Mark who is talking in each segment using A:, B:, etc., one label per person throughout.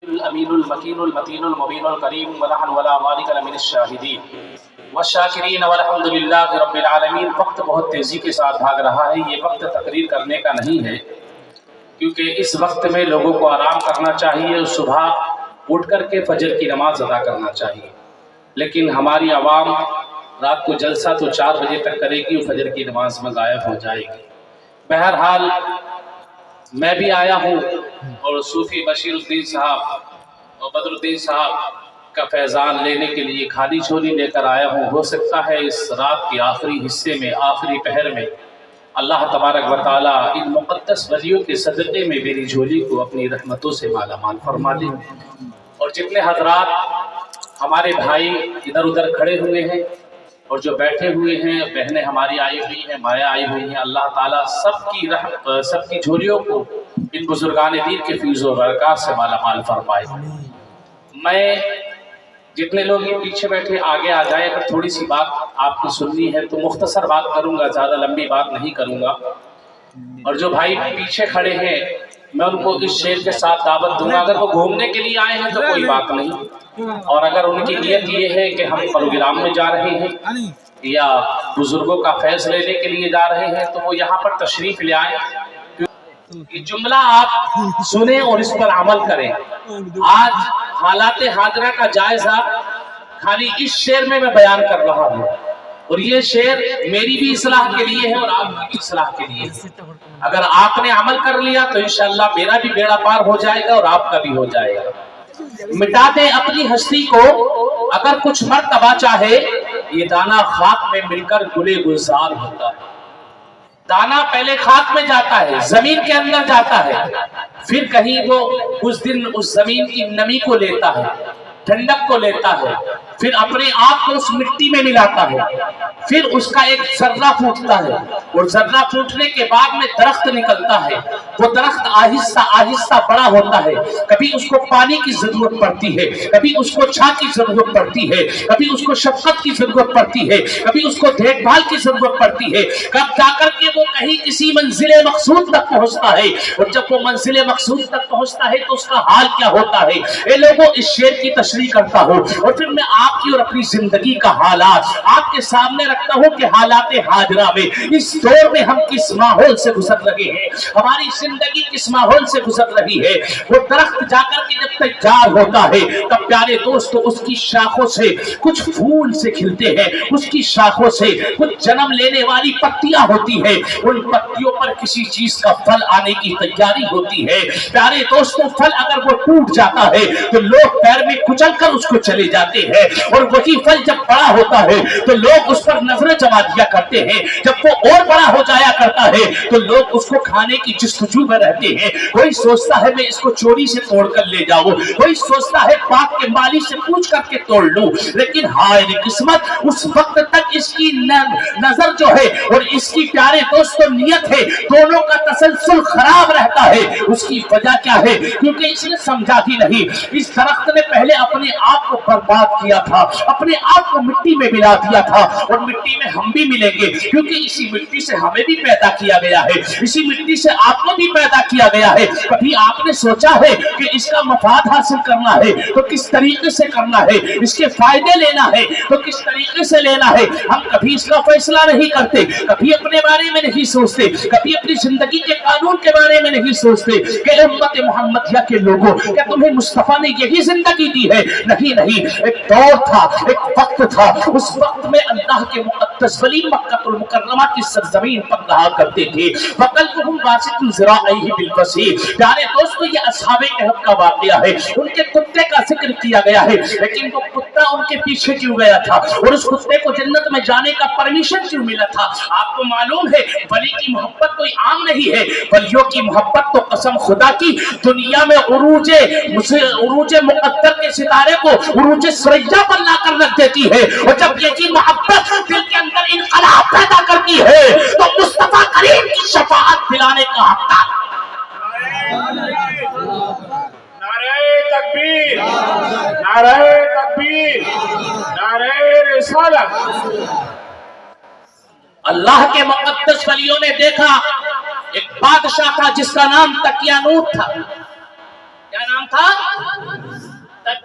A: الامین المکین المتین المبین الکریم ونحن ولا ذلک لمن الشاہدین والشاکرین والحمد للہ رب العالمین۔ وقت بہت تیزی کے ساتھ بھاگ رہا ہے، یہ وقت تقریر کرنے کا نہیں ہے، کیونکہ اس وقت میں لوگوں کو آرام کرنا چاہیے اور صبح اٹھ کر کے فجر کی نماز ادا کرنا چاہیے، لیکن ہماری عوام رات کو جلسہ تو 4 بجے تک کرے گی اور فجر کی نماز میں غائب ہو جائے گی۔ بہرحال میں بھی آیا ہوں اور صوفی بشیر الدین صاحب اور بدر الدین صاحب کا فیضان لینے کے لیے خالی جھولی لے کر آیا ہوں۔ ہو سکتا ہے اس رات کے آخری حصے میں، آخری پہر میں اللہ تبارک و تعالیٰ ان مقدس ولیوں کے صدقے میں میری جھولی کو اپنی رحمتوں سے مالا مال فرما دے، اور جتنے حضرات ہمارے بھائی ادھر ادھر کھڑے ہوئے ہیں اور جو بیٹھے ہوئے ہیں، بہنیں ہماری آئی ہوئی ہیں، مائیں آئی ہوئی ہیں، اللہ تعالیٰ سب کی جھولیوں کو ان بزرگان دین کے فیض و برکات سے مالا مال فرمائے۔ میں جتنے لوگ یہ پیچھے بیٹھے آگے آ جائے، اگر تھوڑی سی بات آپ کو سننی ہے تو مختصر بات کروں گا، زیادہ لمبی بات نہیں کروں گا۔ اور جو بھائی پیچھے کھڑے ہیں میں ان کو اس شعر کے ساتھ دعوت دوں گا، اگر وہ گھومنے کے لیے آئے ہیں تو کوئی بات نہیں، اور اگر ان کی نیت یہ ہے کہ ہم پروگرام میں جا رہے ہیں یا بزرگوں کا فیض لینے کے لیے جا رہے ہیں تو وہ یہاں پر تشریف لے آئیں۔ یہ جملہ آپ سنیں اور اس پر عمل کریں۔ آج حالات حاضرہ کا جائزہ خالی اس شعر میں بیان کر رہا ہوں، اور یہ شعر میری بھی اصلاح کے لیے ہے اور آپ کی بھی اصلاح کے لیے ہے۔ اگر آپ نے عمل کر لیا تو انشاءاللہ میرا بھی بیڑا پار ہو جائے گا اور آپ کا بھی ہو جائے گا۔ مٹا دے اپنی ہستی کو اگر کچھ مرتبہ چاہے، یہ دانہ خاک میں مل کر گلے گلزار ہوتا ہے۔ دانا پہلے خاک میں جاتا ہے، زمین کے اندر جاتا ہے، پھر کہیں وہ اس دن اس زمین کی نمی کو لیتا ہے، ٹھنڈک کو لیتا ہے، پھر اپنے آپ کو اس مٹی میں ملاتا ہے، پھر اس کا ایک ذرہ پھوٹتا ہے، اور ذرہ پھوٹنے کے بعد میں درخت نکلتا ہے۔ وہ درخت آہستہ آہستہ بڑا ہوتا ہے، کبھی اس کو پانی کی ضرورت پڑتی ہے، کبھی اس کو چھاں کی ضرورت پڑتی ہے، کبھی اس کو شفقت کی ضرورت پڑتی ہے، کبھی اس کو دیکھ بھال کی ضرورت پڑتی ہے، کب جا کر کے وہ کہیں کسی منزل مقصود تک پہنچتا ہے، اور جب وہ منزل مقصود تک پہنچتا ہے تو اس کا حال کیا ہوتا ہے۔ اے لوگوں، اس شعر کی تشریح کرتا ہوں اور پھر میں آپ کی اور اپنی زندگی کا حالات آپ کے سامنے رکھتا ہوں کہ حالات حاضرہ میں اس دور میں ہم کس ماحول سے گزر رہے ہیں، ہماری زندگی کس ماحول سے گزر رہی ہے۔ وہ درخت جا کر کے جب تیار ہوتا ہے تب پیارے دوستو اس کی شاخوں سے کچھ پھول سے کھلتے ہیں، اس کی شاخوں سے کچھ جنم لینے والی پتیاں ہوتی ہیں، ان پتیوں پر کسی چیز کا پھل آنے کی تیاری ہوتی ہے۔ پیارے دوستو پھل اگر وہ ٹوٹ جاتا ہے تو لوگ پیر میں کچل کر اس کو چلے جاتے ہیں، اور وہی پھل جب بڑا ہوتا ہے تو لوگ اس پر نظریں جما دیا کرتے ہیں، جب وہ اور بڑا ہو جایا کرتا ہے تو لوگ اس کو کھانے کی جستجو میں رہتے ہیں۔ کوئی سوچتا ہے میں اس کو چوری سے توڑ کر لے جاؤں، کوئی سوچتا ہے پاک کے مالی سے پوچھ کر کے توڑ لوں، لیکن ہائے قسمت، اس وقت تک اس کی نظر جو ہے اور اس کی پیارے دوستوں نیت ہے، دونوں کا تسلسل خراب رہتا ہے۔ اس کی وجہ کیا ہے؟ کیونکہ اس نے سمجھا ہی نہیں، اس درخت نے پہلے اپنے آپ کو برباد کیا تھا، اپنے آپ کو مٹی میں ملا دیا تھا، اور مٹی میں ہم بھی ملیں گے، کیونکہ اسی مٹی سے ہمیں بھی پیدا کیا گیا ہے، اسی مٹی سے آپ کو بھی پیدا کیا گیا ہے۔ کبھی آپ نے سوچا ہے کہ اس کا مفاد حاصل کرنا ہے تو کس طریقے سے کرنا ہے، اس کے فائدے لینا ہے تو کس طریقے سے لینا ہے؟ ہم کبھی اس کا فیصلہ نہیں کرتے، کبھی اپنے بارے میں نہیں سوچتے، کبھی اپنی زندگی کے قانون کے بارے میں نہیں سوچتے کہ امت محمدیہ کے لوگوں، کیا تمہیں مصطفیٰ نے یہی زندگی دی ہے؟ نہیں نہیں، ایک دور تھا، ایک وقت تھا، اس وقت میں اللہ کے مقدس ولی مکہ المکرمہ کی سرزمین پر رہا کرتے تھے۔ وَقَلْبُهُمْ بَاسِطٌ ذِرَاعَيْهِ بِالْوَسِيلِ۔ پیارے دوستو، یہ اصحاب کہف کا واقعہ ہے، ان کے کتے کا ذکر کیا گیا ہے، لیکن وہ کتا ان کے پیچھے کیوں گیا تھا، اور اس کتے کو جنت میں جانے کا پرمیشن کیوں ملا تھا؟ آپ کو معلوم ہے ولی کی محبت کوئی عام نہیں ہے، ولیوں کی محبت تو قسم خدا کی دنیا میں عروج مقدر کے ستارے کو عروج ثریا پر لا کر رکھ دیتی ہے، اور جب یہ کی محبت دل کے اندر انقلاب پیدا کرتی ہے تو مصطفیٰ کریم کی شفاعت دلانے کا حقدار۔
B: نعرہ تکبیر، نعرہ تکبیر، نعرہ رسالت۔
A: اللہ کے مقدس ولیوں نے دیکھا ایک بادشاہ تھا جس کا نام تقیانوت تھا۔ کیا نام تھا؟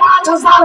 A: 5000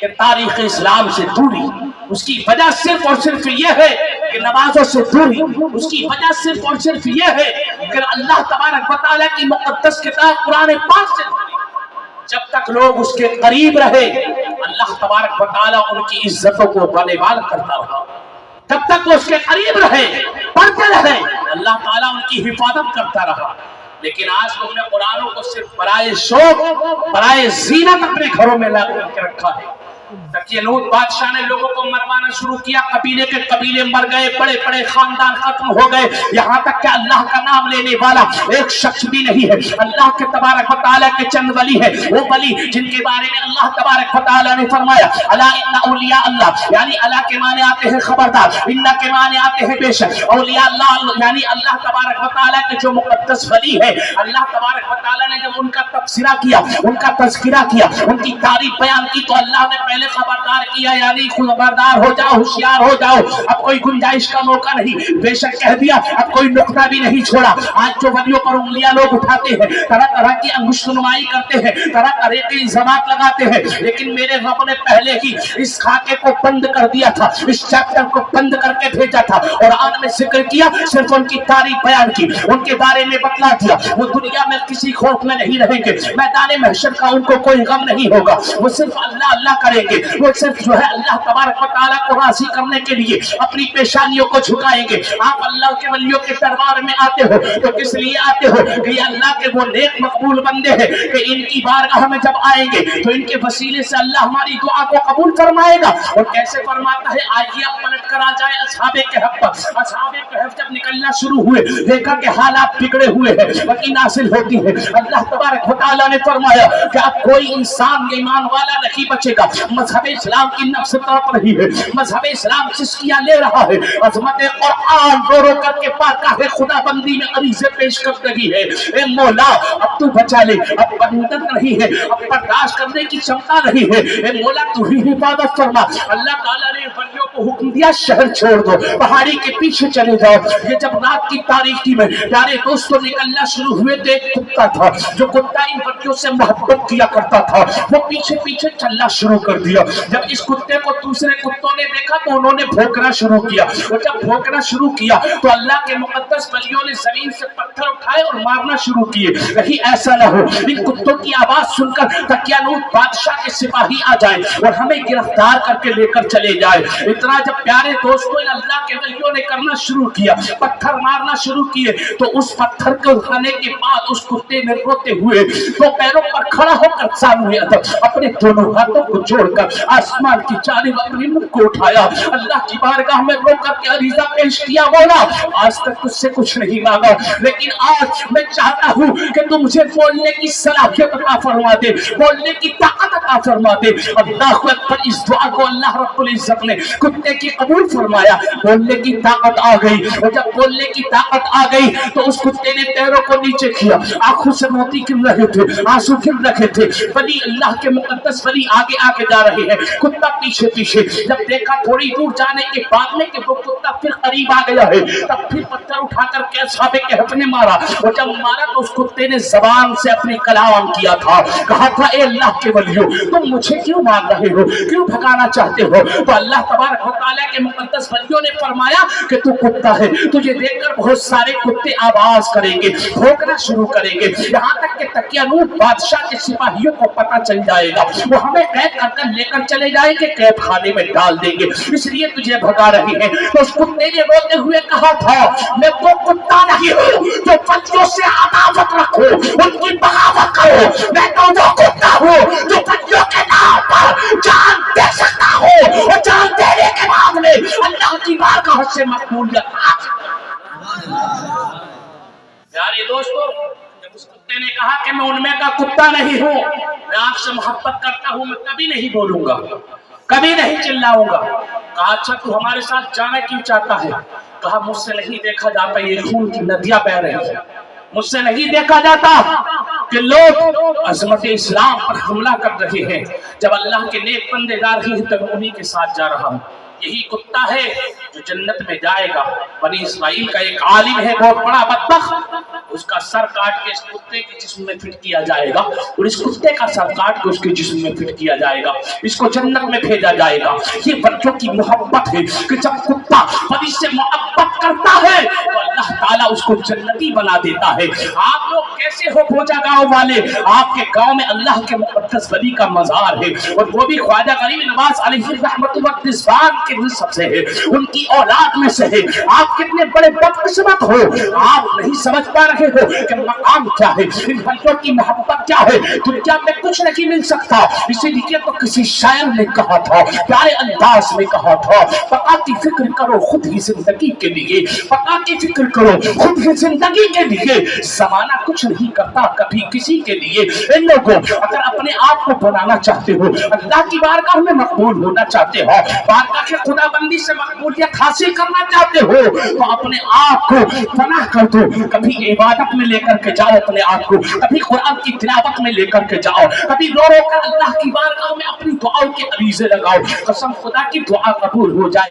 A: کہ تاریخ اسلام سے دوری، اس کی وجہ صرف اور صرف یہ ہے کہ نمازوں سے دوری، اس کی وجہ صرف اور صرف یہ ہے کہ اللہ تبارک و تعالیٰ کی مقدس کتاب قرآن پاک سے دوری۔ جب تک لوگ اس کے قریب رہے اللہ تبارک و تعالیٰ ان کی عزتوں کو بالبال کرتا رہا، جب تک وہ اس کے قریب رہے پڑھتے رہے اللہ تعالیٰ ان کی حفاظت کرتا رہا۔ لیکن آج تم نے قرآنوں کو صرف برائے شوق، برائے زینت اپنے گھروں میں لا کے رکھا ہے۔ تقیانوت بادشاہ نے لوگوں کو مروانا شروع کیا، قبیلے کے قبیلے مر گئے، بڑے بڑے خاندان ختم ہو گئے، یہاں تک کہ اللہ کا نام لینے والا ایک شخص بھی نہیں ہے۔ اللہ کے تبارک و تعالیٰ کے چند ولی ہے، وہ ولی جن کے بارے میں اللہ تبارک و تعالیٰ نے فرمایا الا ان اولیاء اللہ، یعنی اللہ کے معنی آتے ہیں خبردار، ان کے معنی آتے ہیں بے شک، اولیاء اللہ یعنی اللہ تبارک و تعالیٰ کے جو مقدس ولی ہے۔ اللہ تبارک و تعالیٰ نے جب ان کا تبصرہ کیا، ان کا تذکرہ کیا، ان کی تعریف بیان کی تو اللہ نے پہلے خبردار کیا، یعنی خبردار ہو جاؤ، ہوشیار ہو جاؤ، اب کوئی گنجائش کا موقع نہیں، بے شک کہہ دیا، اب کوئی نقطہ بھی نہیں چھوڑا۔ آج جو ولیوں پر انگلیاں لوگ اٹھاتے ہیں، طرح طرح کی انگشت نمائی کرتے ہیں، طرح طرح کی الزامات لگاتے ہیں، لیکن میرے رب نے پہلے ہی اس خاکے کو بند کر دیا تھا، اس چیپٹر کو بند کر کے بھیجا تھا، اور آن میں ذکر کیا، صرف ان کی تعریف بیان کی، ان کے بارے میں بتلا دیا۔ وہ دنیا میں کسی خوف میں نہیں رہیں گے، میدان محشر کا ان کو کوئی غم نہیں ہوگا، وہ صرف اللہ اللہ کریں گے، وہ صرف جو ہے اللہ تبارک و تعالیٰ کو راضی کرنے کے لیے اپنی پیشانیوں کو جھکائیں گے۔ آپ اللہ کے ولیوں کے دربار میں آتے ہو تو کس لیے آتے ہو کہ یہ اللہ کے وہ نیک مقبول بندے ہیں کہ ان کی بارگاہ میں جب آئیں گے تو ان کے وسیلے سے اللہ ہماری دعا کو قبول فرمائے گا۔ اور کیسے فرماتا ہے، آئیے اب پلٹ کر آ جائے اصحاب کہف پر۔ اصحاب کہف جب نکلنا شروع ہوئے، دیکھا کہ حالات بگڑے ہوئے ہیں، وہی نازل ہوتی ہے۔ اللہ تبارک و تعالیٰ نے فرمایا کہ اب کوئی انسان ایمان والا نہیں بچے گا۔ مذہب اسلام کی نفس تڑپ رہی ہے، مذہب اسلام چسکیاں لے رہا ہے، عظمت قرآن رو رو کر کے پاکاہ خدا بندی میں عریضے پیش کر رہی ہے، اے مولا اب تو بچا لے، اب بندت نہیں ہے، اب برداشت کرنے کی چمتا نہیں ہے، اے مولا تو ہی حفاظت فرما۔ اللہ تعالیٰ نے بندیوں کو حکم دیا شہر چھوڑ دو، پہاڑی کے پیچھے چلے جاؤ۔ یہ جب رات کی تاریکی میں پیارے دوستوں نکلنا شروع ہوئے تو ایک کتا تھا، جو کتا ان بندیوں سے محبت کیا کرتا تھا، وہ پیچھے پیچھے چلنا شروع کر دیا۔ جب اس کتے کو دوسرے کتوں نے دیکھا تو انہوں نے بھونکنا شروع کیا، اور جب بھونکنا شروع کیا تو اللہ کے مقدس ولیوں نے زمین سے پتھر اٹھائے اور مارنا شروع کیے۔ کہیں ایسا نہ ہو ان کتوں کی آواز سن کر تقیانوت بادشاہ کے سپاہی آ جائیں اور ہمیں گرفتار کر کے لے کر چلے جائے۔ اتنا جب پیارے دوستوں اللہ کے ولیوں نے کرنا شروع کیا، پتھر مارنا شروع کیے، تو اس پتھر کو اٹھانے کے بعد اس کتے نے روتے ہوئے تو پیروں پر کھڑا ہو کر سامنے اپنے دونوں ہاتھوں کو جوڑ کر آسمان کی جانب اپنے منہ کو اٹھایا، اللہ کی بارگاہ میں رو کر کے عریضہ پیش کیا، مولا آج تک تجھ سے کچھ نہیں مانگا، لیکن آج میں چاہتا ہوں کہ تم مجھے بولنے کی صلاحیت عطا فرما دے، بولنے کی طاقت عطا فرما دے۔ اللہ اکبر، اس دعا کو اللہ رب العزت نے کتے کی قبول فرمایا، بولنے کی طاقت آ گئی، اور جب بولنے کی طاقت آ گئی تو اس کتے نے پیروں کو نیچے کیا، آنکھوں سے موتی گر رہے تھے، آنسو گر رہے تھے، ولی اللہ کے مقدس ولی آگے آگے جا رہے ہیں، کتا پیچھے پیچھے۔ جب دیکھا تھوڑی دور جانے کے بعد میں کہ وہ کتا پھر قریب آ گیا ہے، تب پھر پتھر اٹھا کر کے اصحاب کہف نے مارا، اور جب مارا تو اس کتے نے زبان سے اپنے کلام کیا تھا، کہا تھا اے اللہ کے ولیوں تم مجھے کیوں مار رہے ہو، کیوں بھگانا چاہتے ہو؟ تو اللہ تبارک و تعالیٰ کے مقدس ولیوں نے فرمایا کہ تو کتا ہے، تجھے دیکھ کر بہت سارے کتے آواز کریں گے، بھونکنا شروع کریں گے، یہاں تک کہ تقیانوت بادشاہ کے سپاہیوں کو پتہ چل جائے گا، وہ ہمیں قید کر کر لے کر چلے جائیں گے، قید خانے میں ڈال دیں گے، اس لیے تجھے بھگا رہے ہیں۔ تو اس کتے نے روتے ہوئے کہا تھا میں وہ کتا نہیں ہوں جو بندیوں سے عداوت رکھو، ان کی بغاوت کرو، میں تو وہ کتا ہوں جو بندیوں کے نام پر جان دے سکتا ہوں، اور جان دینے کے بعد میں اللہ کی بارگاہ سے مقبولیت حاصل۔ پیارے دوستو، جب اس کتے نے کہا کہ میں ان میں کا کتا نہیں ہوں، میں آپ سے محبت کرتا ہوں، میں کبھی نہیں بولوں گا، کبھی نہیں چلاؤں گا۔ کہا اچھا تو ہمارے ساتھ جانا کیوں چاہتا ہے؟ کہا مجھ سے نہیں دیکھا جاتا یہ خون کی ندیاں بہ رہی ہیں، مجھ سے نہیں دیکھا جاتا کہ لوگ عظمت اسلام پر حملہ کر رہے ہیں، جب اللہ کے نیک بندے جا رہے ہیں تو انہی کے ساتھ جا رہا ہوں۔ یہی کتا ہے جو جنت میں جائے گا۔ بنی اسرائیل کا ایک عالم ہے بہت بڑا بدبخت، اس کا سر کاٹ کے اس کتے کے جسم میں فٹ کیا جائے گا اور اس کتے کا سر کاٹ کے اس کے جسم میں فٹ کیا جائے گا، اس کو جنت میں بھیجا جائے گا۔ یہ بچوں کی محبت ہے کہ جب کتا پری سے محبت کرتا ہے تو اللہ تعالیٰ اس کو جنتی بنا دیتا ہے۔ آپ لوگ کیسے ہو بوجھا گاؤں والے، آپ کے گاؤں میں اللہ کے مقدس ولی کا مزار ہے اور وہ بھی خواجہ غریب نواز علیہ رحمت اللہ کے نسب سے ہے، ان کی اولاد میں سے ہے۔ آپ کتنے بڑے بدقسمت ہو، آپ نہیں سمجھ پا رہے ہو کہ مقام کیا ہے، ان بچوں کی محبت کیا ہے۔ دنیا میں کچھ نہیں مل سکتا، اسی لیے تو کسی شاعر نے کہا تھا، پیارے انداز میں کہا تھا، بقا کی فکر کرو خود ہی زندگی کے لیے، بقا کی فکر کرو خود ہی زندگی کے لیے۔ زمانہ کچھ نہیں کرتا کبھی کسی کے لیے۔ ان لوگوں اگر اپنے آپ کو بنانا چاہتے ہو، اللہ کی بارگاہ میں مقبول ہونا چاہتے ہو، بارگاہ کے خدا بندی سے مقبولیت حاصل کرنا چاہتے ہو، تو اپنے آپ کو فنا کر دو۔ کبھی عبادت میں لے کر کے جاؤ اپنے آپ کو، کبھی قرآن کی تلاوت میں لے کر کے جاؤ، کبھی رو رو کر اللہ کی بارگاہ میں اپنی دعاؤں کے عریضے لگاؤ، قسم خدا کی دعا قبول ہو جائے۔